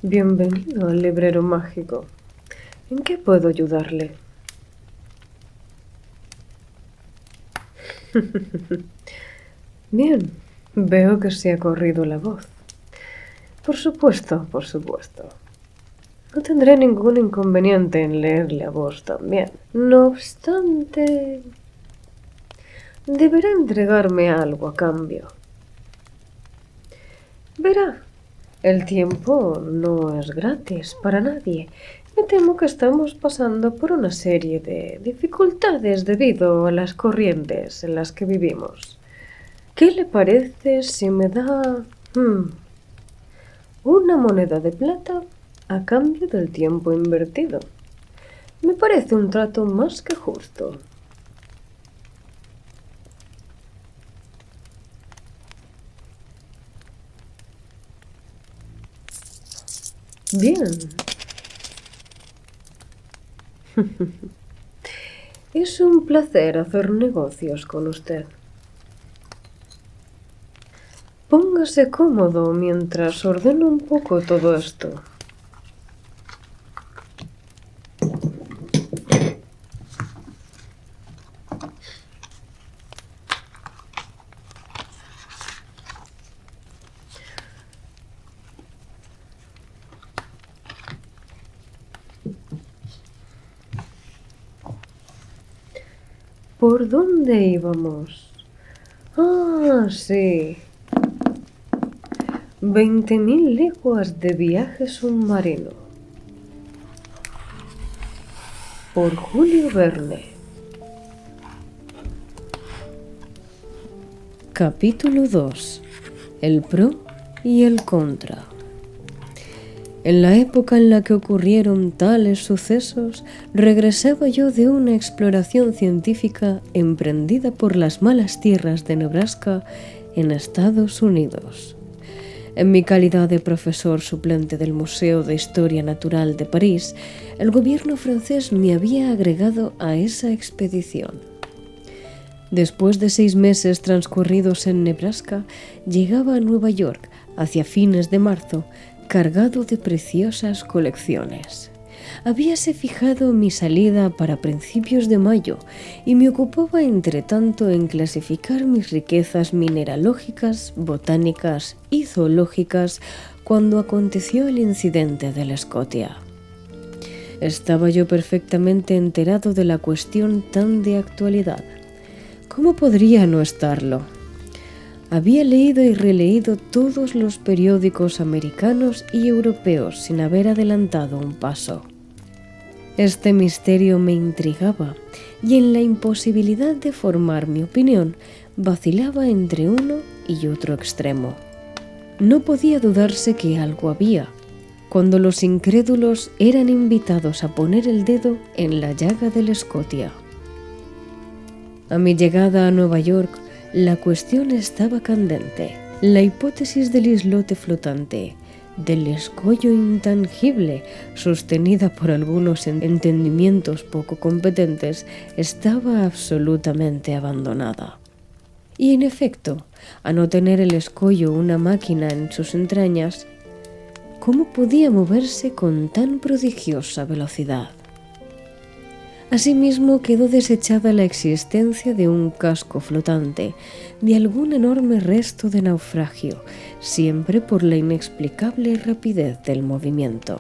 Bienvenido al librero mágico. ¿En qué puedo ayudarle? Bien, veo que se ha corrido la voz. Por supuesto, por supuesto. No tendré ningún inconveniente en leerle a vos también. No obstante, deberá entregarme algo a cambio. Verá, el tiempo no es gratis para nadie. Me temo que estamos pasando por una serie de dificultades debido a las corrientes en las que vivimos. ¿Qué le parece si me da una moneda de plata a cambio del tiempo invertido? Me parece un trato más que justo. Bien. Es un placer hacer negocios con usted. Póngase cómodo mientras ordeno un poco todo esto. ¿Por dónde íbamos? Ah, sí. 20.000 leguas de viaje submarino. Por Julio Verne. Capítulo 2. El pro y el contra. En la época en la que ocurrieron tales sucesos, regresaba yo de una exploración científica emprendida por las malas tierras de Nebraska en Estados Unidos. En mi calidad de profesor suplente del Museo de Historia Natural de París, el gobierno francés me había agregado a esa expedición. Después de 6 meses transcurridos en Nebraska, llegaba a Nueva York hacia fines de marzo, cargado de preciosas colecciones. Habíase fijado mi salida para principios de mayo y me ocupaba entre tanto en clasificar mis riquezas mineralógicas, botánicas y zoológicas cuando aconteció el incidente del Scotia. Estaba yo perfectamente enterado de la cuestión tan de actualidad. ¿Cómo podría no estarlo? Había leído y releído todos los periódicos americanos y europeos sin haber adelantado un paso. Este misterio me intrigaba y en la imposibilidad de formar mi opinión vacilaba entre uno y otro extremo. No podía dudarse que algo había, cuando los incrédulos eran invitados a poner el dedo en la llaga del Scotia. A mi llegada a Nueva York, la cuestión estaba candente. La hipótesis del islote flotante, del escollo intangible, sostenida por algunos entendimientos poco competentes, estaba absolutamente abandonada. Y en efecto, a no tener el escollo una máquina en sus entrañas, ¿cómo podía moverse con tan prodigiosa velocidad? Asimismo, quedó desechada la existencia de un casco flotante, de algún enorme resto de naufragio, siempre por la inexplicable rapidez del movimiento.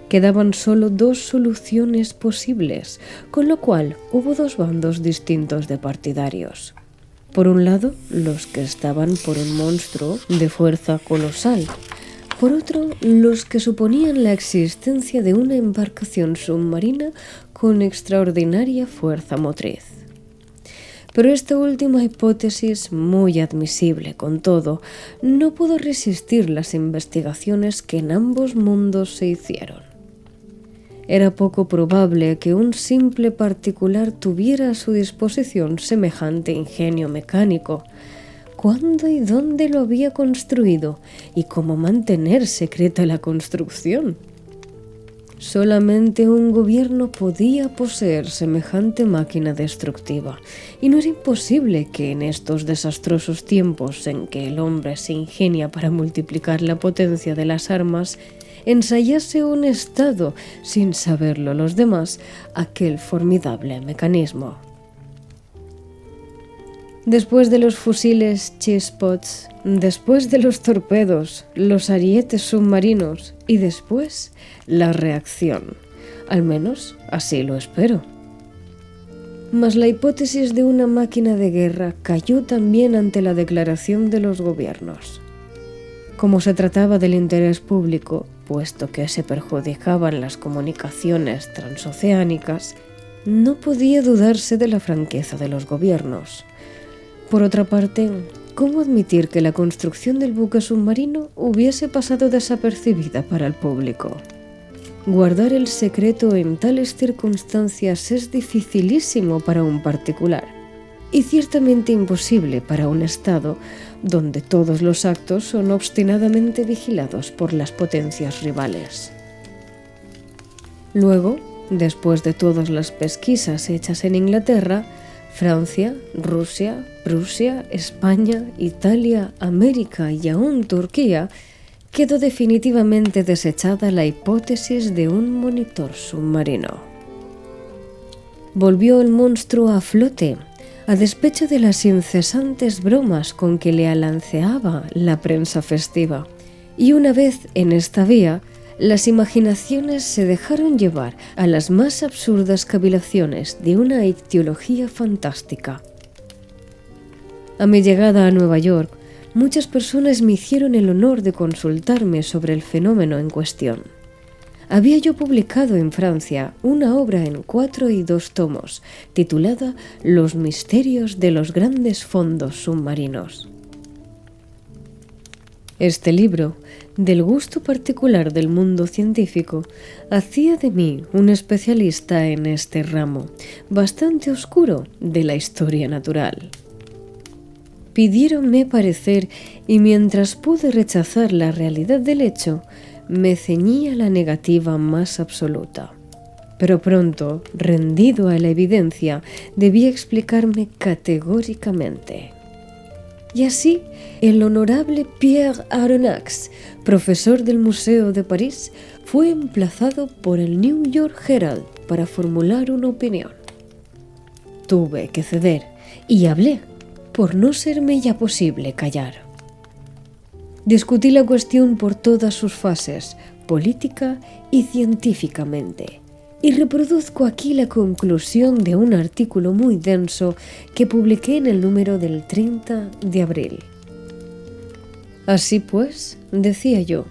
Quedaban solo 2 soluciones posibles, con lo cual hubo 2 bandos distintos de partidarios. Por un lado, los que estaban por un monstruo de fuerza colosal. Por otro, los que suponían la existencia de una embarcación submarina con extraordinaria fuerza motriz. Pero esta última hipótesis, muy admisible con todo, no pudo resistir las investigaciones que en ambos mundos se hicieron. Era poco probable que un simple particular tuviera a su disposición semejante ingenio mecánico. ¿Cuándo y dónde lo había construido? ¿Y cómo mantener secreta la construcción? Solamente un gobierno podía poseer semejante máquina destructiva, y no era imposible que en estos desastrosos tiempos en que el hombre se ingenia para multiplicar la potencia de las armas, ensayase un Estado, sin saberlo los demás, aquel formidable mecanismo. Después de los fusiles Chispots, después de los torpedos, los arietes submarinos y después la reacción. Al menos así lo espero. Mas la hipótesis de una máquina de guerra cayó también ante la declaración de los gobiernos. Como se trataba del interés público, puesto que se perjudicaban las comunicaciones transoceánicas, no podía dudarse de la franqueza de los gobiernos. Por otra parte, ¿cómo admitir que la construcción del buque submarino hubiese pasado desapercibida para el público? Guardar el secreto en tales circunstancias es dificilísimo para un particular y ciertamente imposible para un Estado donde todos los actos son obstinadamente vigilados por las potencias rivales. Luego, después de todas las pesquisas hechas en Inglaterra, Francia, Rusia, Prusia, España, Italia, América y aún Turquía, quedó definitivamente desechada la hipótesis de un monitor submarino. Volvió el monstruo a flote, a despecho de las incesantes bromas con que le alanceaba la prensa festiva, y una vez en esta vía, las imaginaciones se dejaron llevar a las más absurdas cavilaciones de una ictiología fantástica. A mi llegada a Nueva York, muchas personas me hicieron el honor de consultarme sobre el fenómeno en cuestión. Había yo publicado en Francia una obra en 4 y 2 tomos, titulada Los misterios de los grandes fondos submarinos. Este libro, del gusto particular del mundo científico, hacía de mí un especialista en este ramo, bastante oscuro de la historia natural. Pidiéronme parecer y mientras pude rechazar la realidad del hecho, me ceñí a la negativa más absoluta. Pero pronto, rendido a la evidencia, debí explicarme categóricamente. Y así, el honorable Pierre Aronnax, profesor del Museo de París, fue emplazado por el New York Herald para formular una opinión. Tuve que ceder y hablé, por no serme ya posible callar. Discutí la cuestión por todas sus fases, política y científicamente, y reproduzco aquí la conclusión de un artículo muy denso que publiqué en el número del 30 de abril. Así pues, decía yo,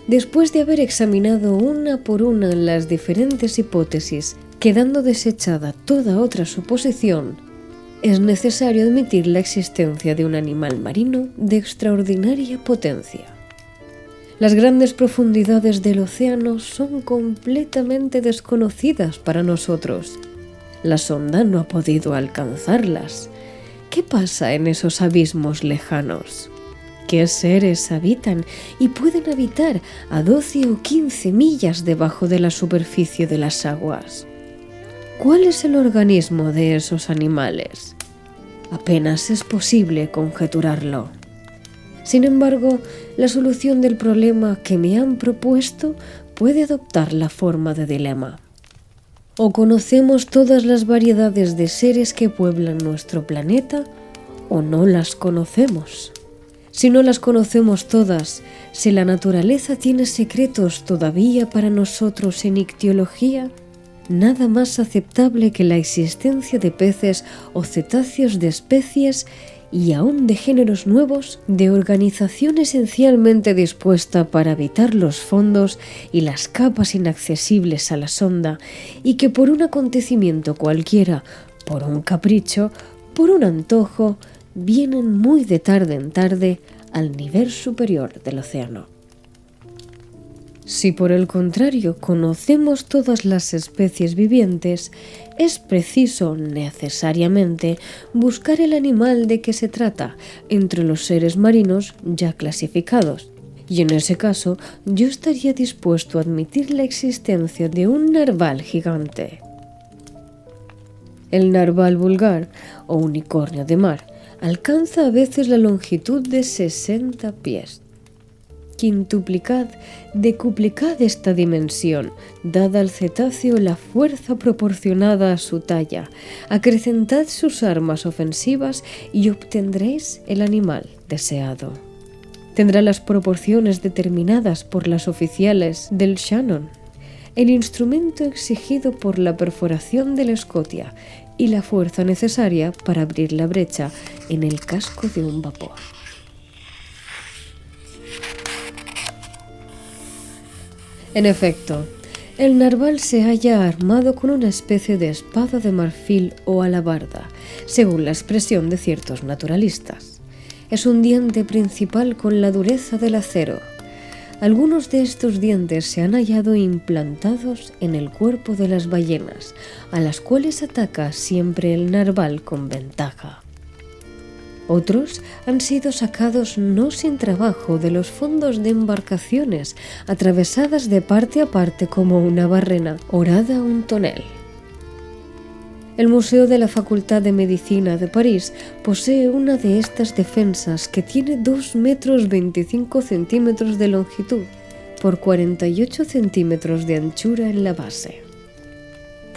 después de haber examinado una por una las diferentes hipótesis, quedando desechada toda otra suposición, es necesario admitir la existencia de un animal marino de extraordinaria potencia. Las grandes profundidades del océano son completamente desconocidas para nosotros. La sonda no ha podido alcanzarlas. ¿Qué pasa en esos abismos lejanos? ¿Qué seres habitan y pueden habitar a 12 o 15 millas debajo de la superficie de las aguas? ¿Cuál es el organismo de esos animales? Apenas es posible conjeturarlo. Sin embargo, la solución del problema que me han propuesto puede adoptar la forma de dilema. O conocemos todas las variedades de seres que pueblan nuestro planeta, o no las conocemos. Si no las conocemos todas, si la naturaleza tiene secretos todavía para nosotros en ictiología, nada más aceptable que la existencia de peces o cetáceos de especies y aún de géneros nuevos, de organización esencialmente dispuesta para habitar los fondos y las capas inaccesibles a la sonda, y que por un acontecimiento cualquiera, por un capricho, por un antojo, vienen muy de tarde en tarde al nivel superior del océano. Si por el contrario conocemos todas las especies vivientes, es preciso necesariamente buscar el animal de que se trata entre los seres marinos ya clasificados. Y en ese caso, yo estaría dispuesto a admitir la existencia de un narval gigante. El narval vulgar, o unicornio de mar, alcanza a veces la longitud de 60 pies. Quintuplicad, decuplicad esta dimensión, dad al cetáceo la fuerza proporcionada a su talla, acrecentad sus armas ofensivas y obtendréis el animal deseado. Tendrá las proporciones determinadas por las oficiales del Shannon, el instrumento exigido por la perforación de la escotia y la fuerza necesaria para abrir la brecha en el casco de un vapor. En efecto, el narval se halla armado con una especie de espada de marfil o alabarda, según la expresión de ciertos naturalistas. Es un diente principal con la dureza del acero. Algunos de estos dientes se han hallado implantados en el cuerpo de las ballenas, a las cuales ataca siempre el narval con ventaja. Otros han sido sacados no sin trabajo de los fondos de embarcaciones, atravesadas de parte a parte como una barrena orada a un tonel. El Museo de la Facultad de Medicina de París posee una de estas defensas que tiene 2 metros 25 centímetros de longitud por 48 centímetros de anchura en la base.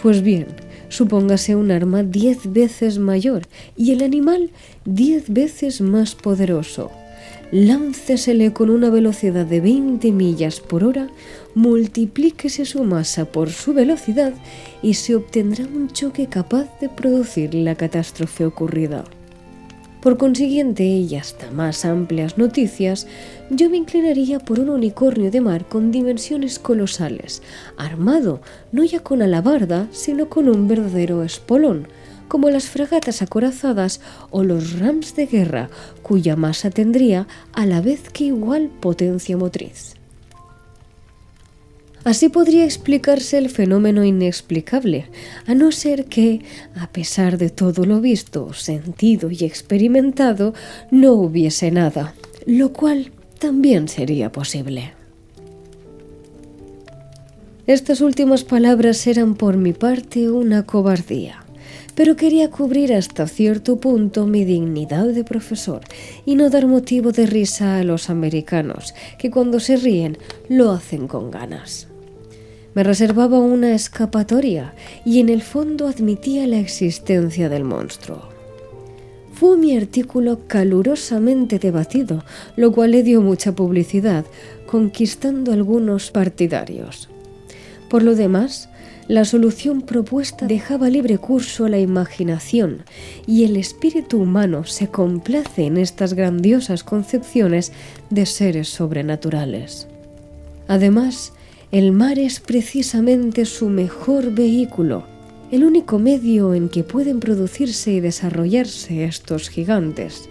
Pues bien, supóngase un arma 10 veces mayor y el animal 10 veces más poderoso. Láncesele con una velocidad de 20 millas por hora, multiplíquese su masa por su velocidad y se obtendrá un choque capaz de producir la catástrofe ocurrida. Por consiguiente, y hasta más amplias noticias, yo me inclinaría por un unicornio de mar con dimensiones colosales, armado no ya con alabarda, sino con un verdadero espolón, como las fragatas acorazadas o los rams de guerra, cuya masa tendría a la vez que igual potencia motriz. Así podría explicarse el fenómeno inexplicable, a no ser que, a pesar de todo lo visto, sentido y experimentado, no hubiese nada, lo cual también sería posible. Estas últimas palabras eran por mi parte una cobardía, pero quería cubrir hasta cierto punto mi dignidad de profesor y no dar motivo de risa a los americanos, que cuando se ríen lo hacen con ganas. Me reservaba una escapatoria y en el fondo admitía la existencia del monstruo. Fue mi artículo calurosamente debatido, lo cual le dio mucha publicidad, conquistando algunos partidarios. Por lo demás, la solución propuesta dejaba libre curso a la imaginación y el espíritu humano se complace en estas grandiosas concepciones de seres sobrenaturales. Además, el mar es precisamente su mejor vehículo, el único medio en que pueden producirse y desarrollarse estos gigantes,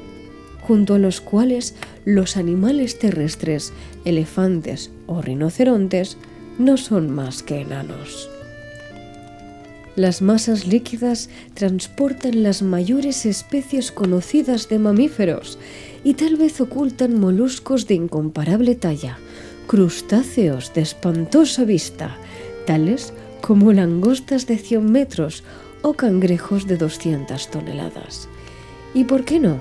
junto a los cuales los animales terrestres, elefantes o rinocerontes, no son más que enanos. Las masas líquidas transportan las mayores especies conocidas de mamíferos y tal vez ocultan moluscos de incomparable talla, crustáceos de espantosa vista, tales como langostas de 100 metros o cangrejos de 200 toneladas. ¿Y por qué no?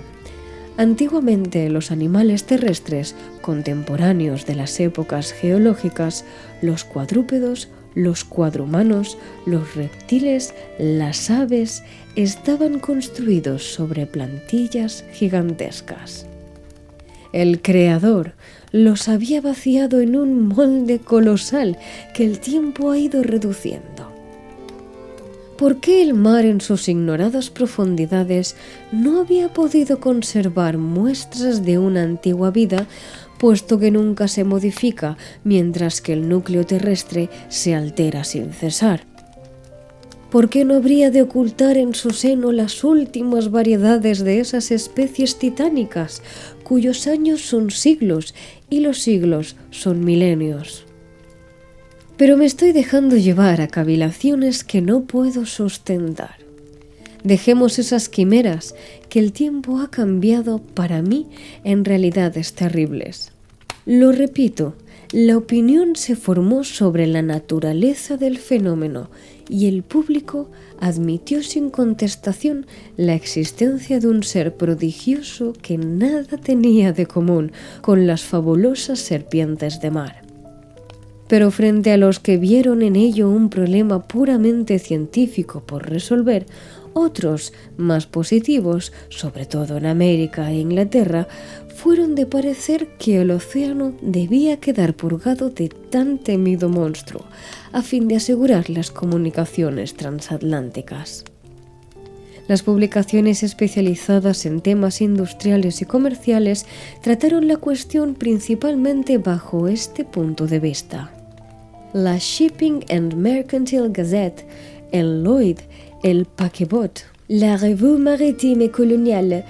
Antiguamente los animales terrestres, contemporáneos de las épocas geológicas, los cuadrúpedos, los cuadrumanos, los reptiles, las aves, estaban construidos sobre plantillas gigantescas. El Creador los había vaciado en un molde colosal que el tiempo ha ido reduciendo. ¿Por qué el mar en sus ignoradas profundidades no había podido conservar muestras de una antigua vida, puesto que nunca se modifica, mientras que el núcleo terrestre se altera sin cesar? ¿Por qué no habría de ocultar en su seno las últimas variedades de esas especies titánicas, cuyos años son siglos y los siglos son milenios? Pero me estoy dejando llevar a cavilaciones que no puedo sustentar. Dejemos esas quimeras que el tiempo ha cambiado para mí en realidades terribles. Lo repito, la opinión se formó sobre la naturaleza del fenómeno y el público admitió sin contestación la existencia de un ser prodigioso que nada tenía de común con las fabulosas serpientes de mar. Pero frente a los que vieron en ello un problema puramente científico por resolver, otros, más positivos, sobre todo en América e Inglaterra, fueron de parecer que el océano debía quedar purgado de tan temido monstruo, a fin de asegurar las comunicaciones transatlánticas. Las publicaciones especializadas en temas industriales y comerciales trataron la cuestión principalmente bajo este punto de vista. La Shipping and Mercantile Gazette, el Lloyd, el Paquebot, la Revue Maritime Coloniale,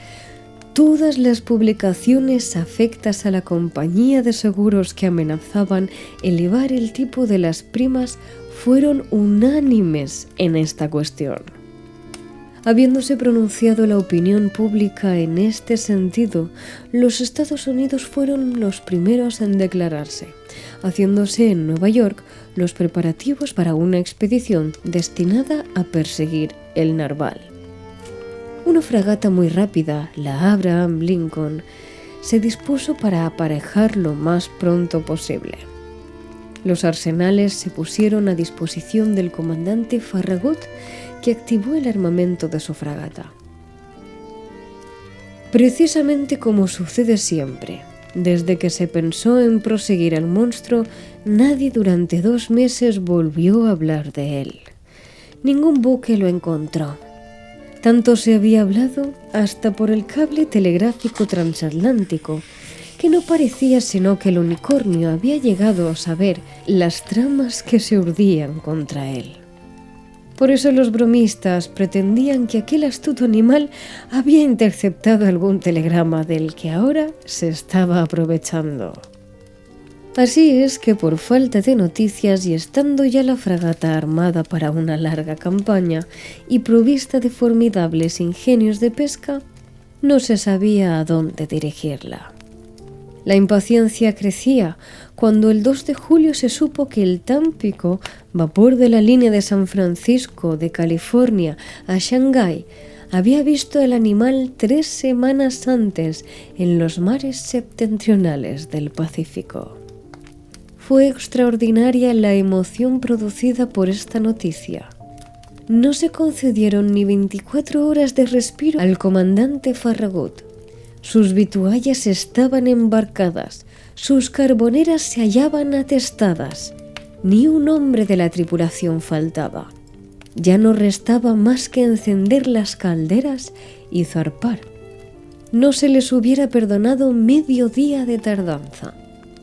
todas las publicaciones afectas a la compañía de seguros que amenazaban elevar el tipo de las primas fueron unánimes en esta cuestión. Habiéndose pronunciado la opinión pública en este sentido, los Estados Unidos fueron los primeros en declararse, haciéndose en Nueva York los preparativos para una expedición destinada a perseguir el narval. Una fragata muy rápida, la Abraham Lincoln, se dispuso para aparejar lo más pronto posible. Los arsenales se pusieron a disposición del comandante Farragut, que activó el armamento de su fragata. Precisamente como sucede siempre, desde que se pensó en proseguir al monstruo, nadie durante 2 meses volvió a hablar de él. Ningún buque lo encontró. Tanto se había hablado hasta por el cable telegráfico transatlántico, que no parecía sino que el unicornio había llegado a saber las tramas que se urdían contra él. Por eso los bromistas pretendían que aquel astuto animal había interceptado algún telegrama del que ahora se estaba aprovechando. Así es que por falta de noticias y estando ya la fragata armada para una larga campaña y provista de formidables ingenios de pesca, no se sabía a dónde dirigirla. La impaciencia crecía cuando el 2 de julio se supo que el Tampico, vapor de la línea de San Francisco de California a Shanghái, había visto el animal 3 semanas antes en los mares septentrionales del Pacífico. Fue extraordinaria la emoción producida por esta noticia. No se concedieron ni 24 horas de respiro al comandante Farragut. Sus vituallas estaban embarcadas, sus carboneras se hallaban atestadas, ni un hombre de la tripulación faltaba. Ya no restaba más que encender las calderas y zarpar. No se les hubiera perdonado medio día de tardanza.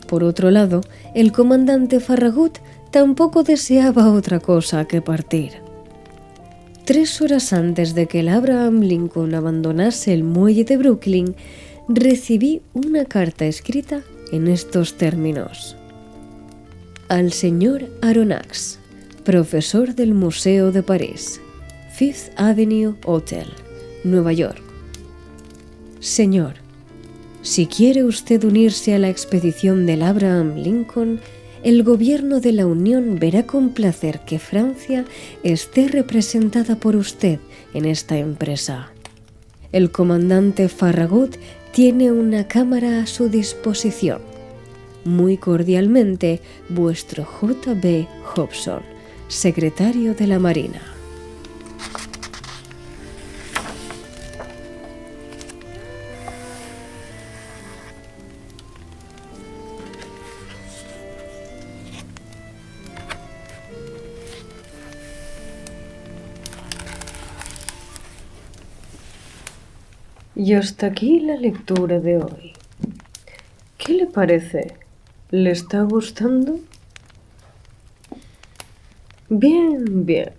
Por otro lado, el comandante Farragut tampoco deseaba otra cosa que partir. 3 horas antes de que el Abraham Lincoln abandonase el muelle de Brooklyn, recibí una carta escrita en estos términos. Al señor Aronnax, profesor del Museo de París, Fifth Avenue Hotel, Nueva York. Señor, si quiere usted unirse a la expedición del Abraham Lincoln, el gobierno de la Unión verá con placer que Francia esté representada por usted en esta empresa. El comandante Farragut tiene una cámara a su disposición. Muy cordialmente, vuestro J.B. Hobson, secretario de la Marina. Y hasta aquí la lectura de hoy. ¿Qué le parece? ¿Le está gustando? Bien, bien.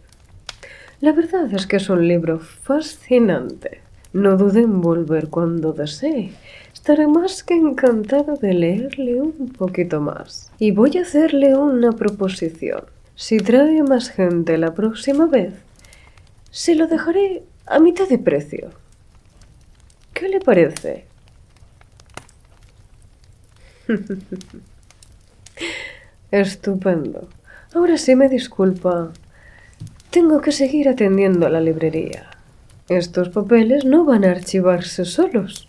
La verdad es que es un libro fascinante. No dude en volver cuando desee. Estaré más que encantado de leerle un poquito más. Y voy a hacerle una proposición. Si trae más gente la próxima vez, se lo dejaré a mitad de precio. ¿Qué le parece? Estupendo. Ahora sí me disculpa. Tengo que seguir atendiendo a la librería. Estos papeles no van a archivarse solos.